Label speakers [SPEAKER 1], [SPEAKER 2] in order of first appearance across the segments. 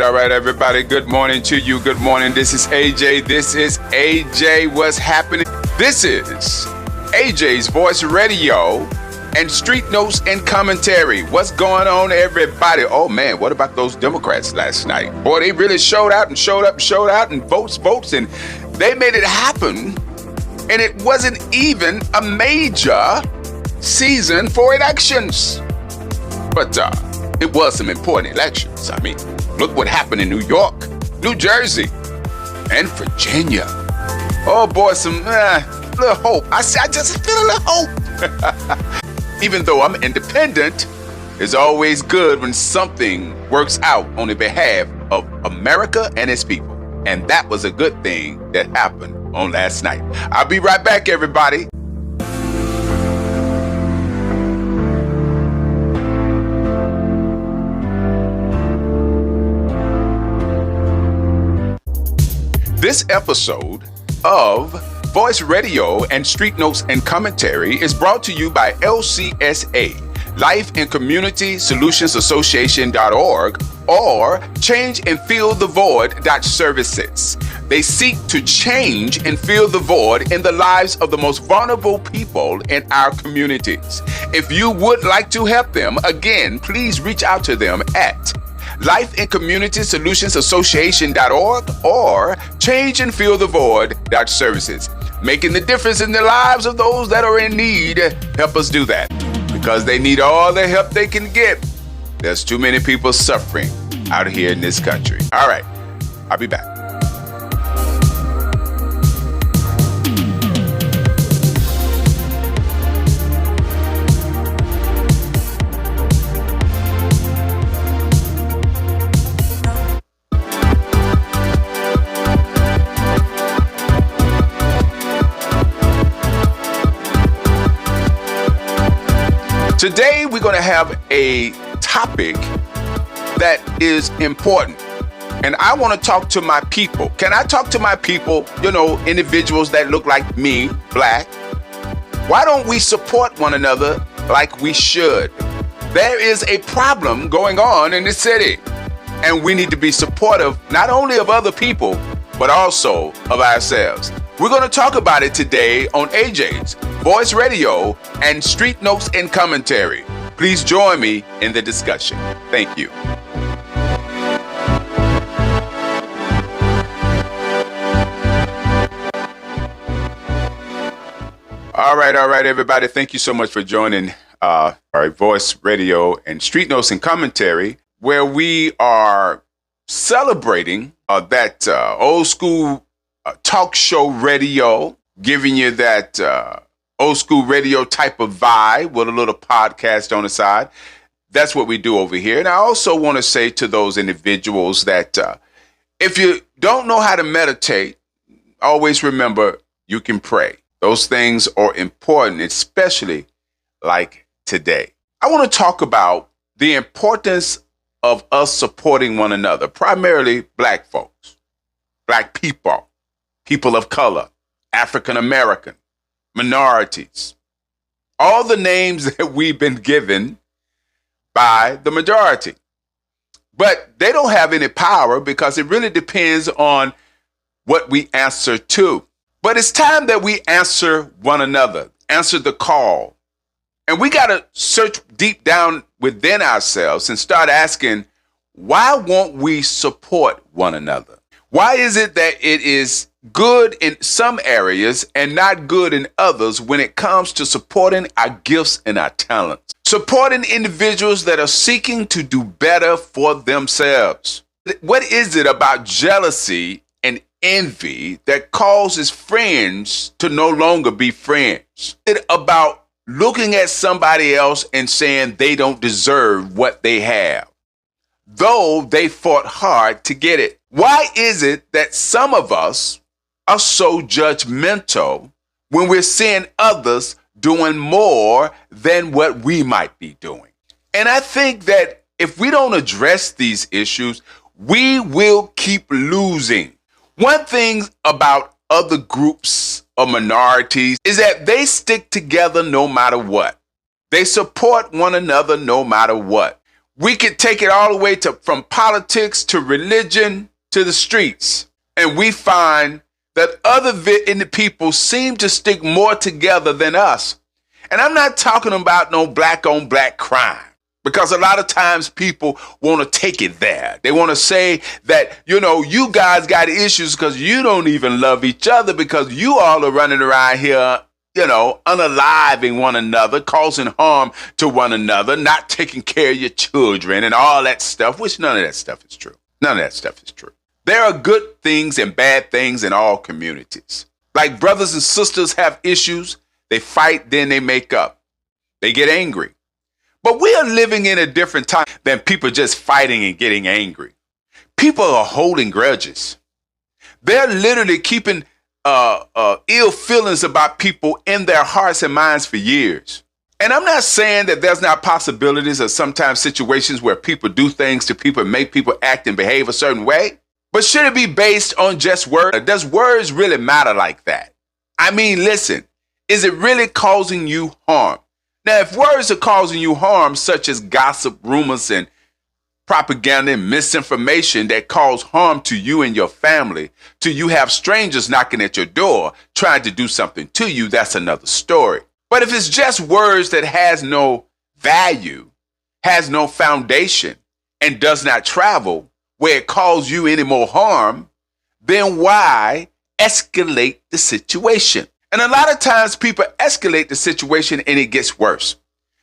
[SPEAKER 1] All right, everybody. Good morning to you. Good morning. This is AJ. This is AJ. What's happening? This is AJ's Voice Radio and Street Notes and Commentary. What's going on, everybody? Oh, man, what about those Democrats last night? Boy, they really showed out and showed up and showed out and votes, and they made it happen. And it wasn't even a major season for elections. But it was some important elections. I mean, look what happened in New York, New Jersey, and Virginia. Oh boy, some little hope. I just feel a little hope. Even though I'm independent, it's always good when something works out on the behalf of America and its people. And that was a good thing that happened on last night. I'll be right back, everybody. This episode of Voice Radio and Street Notes and Commentary is brought to you by LCSA, Life and Community Solutions Association.org, or Change and Fill the Void.services. They seek to change and fill the void in the lives of the most vulnerable people in our communities. If you would like to help them, again, please reach out to them at Life and Community Solutions Association.org or Change and Fill the Void.services. Making the difference in the lives of those that are in need. Help us do that, because they need all the help they can get. There's too many people suffering out here in this country. All right, I'll be back. Today, we're going to have a topic that is important. And I want to talk to my people. Can I talk to my people, individuals that look like me, black? Why don't we support one another like we should? There is a problem going on in the city, and we need to be supportive not only of other people, but also of ourselves. We're going to talk about it today on AJ's Voice Radio and Street Notes and Commentary. Please join me in the discussion. Thank you. All right, everybody. Thank you so much for joining our Voice Radio and Street Notes and Commentary, where we are celebrating that old school talk show radio, giving you that old school radio type of vibe with a little podcast on the side. That's what we do over here. And I also want to say to those individuals that if you don't know how to meditate, always remember you can pray. Those things are important, especially like today. I want to talk about the importance of us supporting one another, primarily black folks, black people, people of color, African American, minorities, all the names that we've been given by the majority. But they don't have any power because it really depends on what we answer to. But it's time that we answer one another, answer the call, to search deep down within ourselves and start asking, why won't we support one another? Why is it that it is good in some areas and not good in others when it comes to supporting our gifts and our talents? Supporting individuals that are seeking to do better for themselves. What is it about jealousy and envy that causes friends to no longer be friends? It's about looking at somebody else and saying they don't deserve what they have, though they fought hard to get it. Why is it that some of us are so judgmental when we're seeing others doing more than what we might be doing? And I think that if we don't address these issues, we will keep losing. One thing about other groups or minorities is that they stick together no matter what. They support one another no matter what. We could take it all the way from politics to religion to the streets. And we find that other people seem to stick more together than us. And I'm not talking about no black on black crime, because a lot of times people want to take it there. They want to say that, you guys got issues because you don't even love each other, because you all are running around here, unaliving one another, causing harm to one another, not taking care of your children and all that stuff, which none of that stuff is true. None of that stuff is true. There are good things and bad things in all communities. Like brothers and sisters have issues, they fight, then they make up. They get angry. But we are living in a different time than people just fighting and getting angry. People are holding grudges. They're literally keeping ill feelings about people in their hearts and minds for years. And I'm not saying that there's not possibilities or sometimes situations where people do things to people and make people act and behave a certain way. But should it be based on just words? Does words really matter like that? I mean, listen, is it really causing you harm? Now, if words are causing you harm, such as gossip, rumors, and propaganda and misinformation that cause harm to you and your family, to you have strangers knocking at your door trying to do something to you, that's another story. But if it's just words that has no value, has no foundation, and does not travel where it causes you any more harm, then why escalate the situation? And a lot of times people escalate the situation and it gets worse.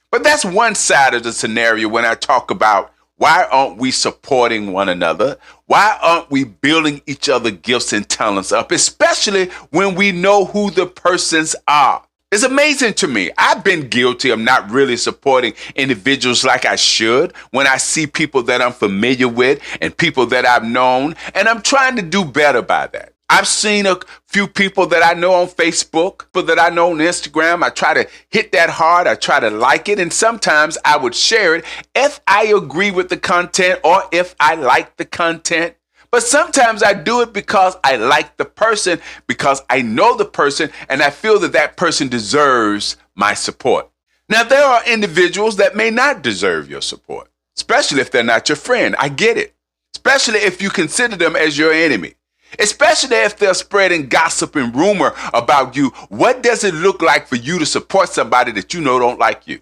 [SPEAKER 1] But that's one side of the scenario when I talk about why aren't we supporting one another? Why aren't we building each other's gifts and talents up, especially when we know who the persons are? It's amazing to me. I've been guilty of not really supporting individuals like I should when I see people that I'm familiar with and people that I've known, and I'm trying to do better by that. I've seen a few people that I know on Facebook, people that I know on Instagram. I try to hit that hard. I try to like it. And sometimes I would share it if I agree with the content or if I like the content. But sometimes I do it because I like the person, because I know the person, and I feel that that person deserves my support. Now, there are individuals that may not deserve your support, especially if they're not your friend. I get it. Especially if you consider them as your enemy. Especially if they're spreading gossip and rumor about you. What does it look like for you to support somebody that you know don't like you?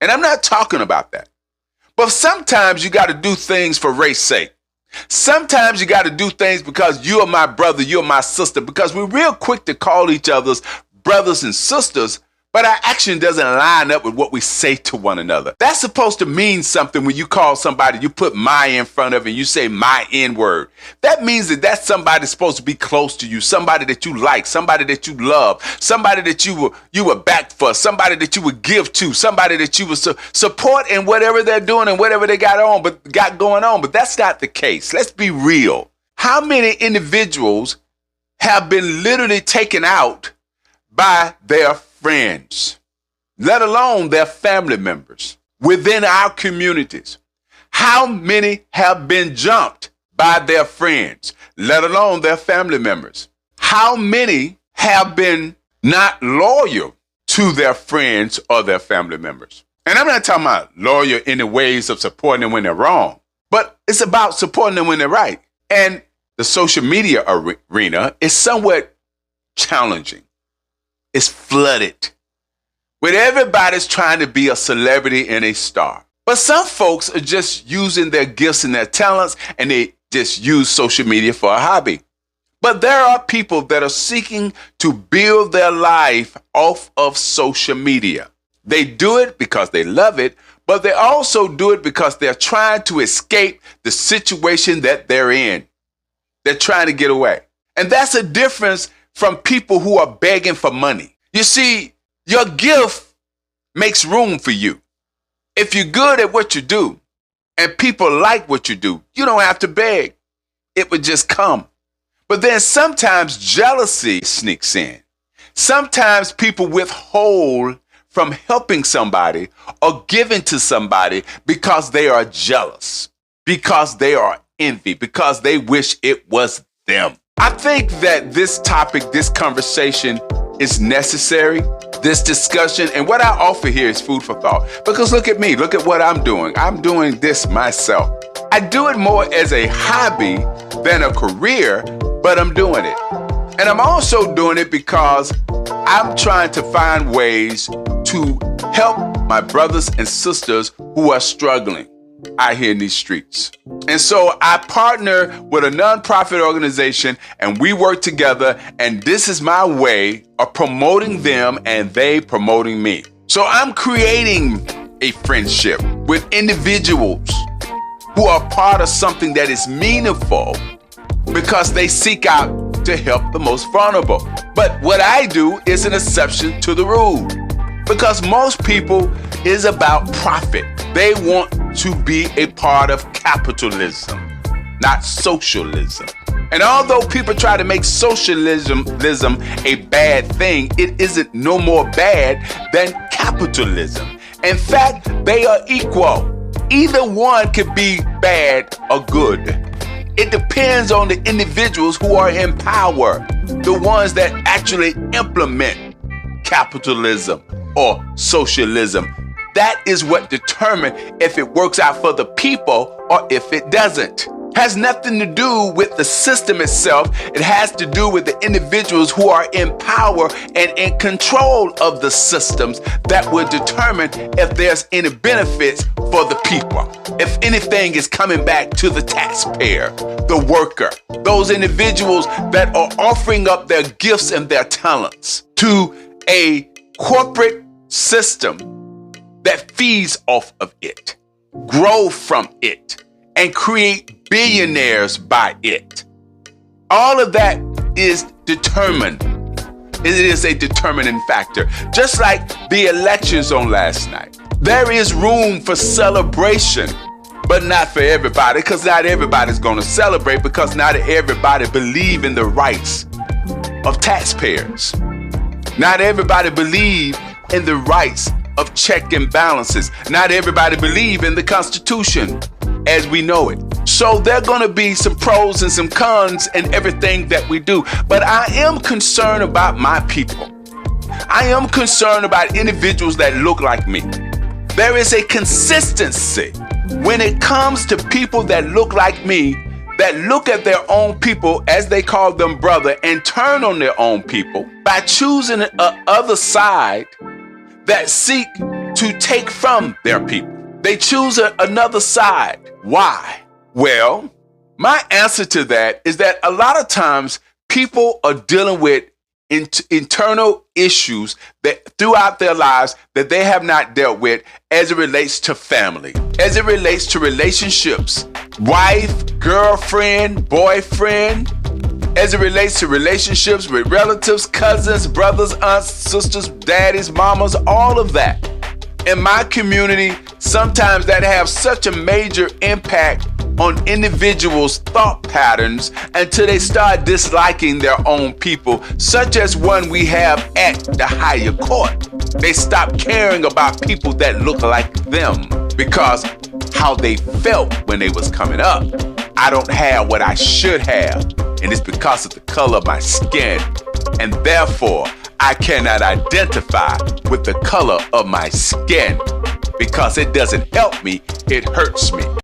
[SPEAKER 1] And I'm not talking about that. But sometimes you got to do things for race's sake. Sometimes you got to do things because you are my brother, you're my sister, because we're real quick to call each other's brothers and sisters, but our action doesn't line up with what we say to one another. That's supposed to mean something when you call somebody, you put my in front of it and you say my N word. That means that that's somebody supposed to be close to you, somebody that you like, somebody that you love, somebody that you were back for, somebody that you would give to, somebody that you would support in whatever they're doing and whatever they got going on. But that's not the case. Let's be real. How many individuals have been literally taken out by their friends, let alone their family members within our communities? How many have been jumped by their friends, let alone their family members? How many have been not loyal to their friends or their family members? And I'm not talking about loyal in the ways of supporting them when they're wrong, but it's about supporting them when they're right. And the social media arena is somewhat challenging. It's flooded With everybody's trying to be a celebrity and a star. But some folks are just using their gifts and their talents, and they just use social media for a hobby. But there are people that are seeking to build their life off of social media. They do it because they love it, but they also do it because they're trying to escape the situation that they're in. They're trying to get away. And that's a difference from people who are begging for money. You see, your gift makes room for you. If you're good at what you do and people like what you do, you don't have to beg. It would just come. But then sometimes jealousy sneaks in. Sometimes people withhold from helping somebody or giving to somebody because they are jealous, because they are envy, because they wish it was them. I think that this topic, this conversation is necessary, this discussion, and what I offer here is food for thought. Because look at me, look at what I'm doing. I'm doing this myself. I do it more as a hobby than a career, but I'm doing it. And I'm also doing it because I'm trying to find ways to help my brothers and sisters who are struggling out here in these streets. And so I partner with a nonprofit organization and we work together, and this is my way of promoting them and they promoting me. So I'm creating a friendship with individuals who are part of something that is meaningful because they seek out to help the most vulnerable. But what I do is an exception to the rule, because most people is about profit. They want to be a part of capitalism, not socialism. And although people try to make socialism a bad thing, it isn't no more bad than capitalism. In fact, they are equal. Either one could be bad or good. It depends on the individuals who are in power, the ones that actually implement capitalism or socialism. That is what determines if it works out for the people or if it doesn't. Has nothing to do with the system itself. It has to do with the individuals who are in power and in control of the systems that will determine if there's any benefits for the people. If anything is coming back to the taxpayer, the worker, those individuals that are offering up their gifts and their talents to a corporate system that feeds off of it, grow from it, and create billionaires by it. All of that is determined. It is a determining factor. Just like the elections on last night. There is room for celebration, but not for everybody, because not everybody's going to celebrate, because not everybody believe in the rights of taxpayers. Not everybody believe in the rights of check and balances. Not everybody believe in the Constitution as we know it. So there are going to be some pros and some cons in everything that we do. But I am concerned about my people. I am concerned about individuals that look like me. There is a consistency when it comes to people that look like me, that look at their own people, as they call them brother, and turn on their own people by choosing a other side that seek to take from their people. They choose another side. Why? Well, my answer to that is that a lot of times people are dealing with internal issues that throughout their lives that they have not dealt with as it relates to family, as it relates to relationships, wife, girlfriend, boyfriend, as it relates to relationships with relatives, cousins, brothers, aunts, sisters, daddies, mamas, all of that. In my community, sometimes that have such a major impact on individuals' thought patterns until they start disliking their own people, such as one we have at the higher court. They stop caring about people that look like them because how they felt when they was coming up. I don't have what I should have, and it's because of the color of my skin, and therefore I cannot identify with the color of my skin because it doesn't help me, it hurts me.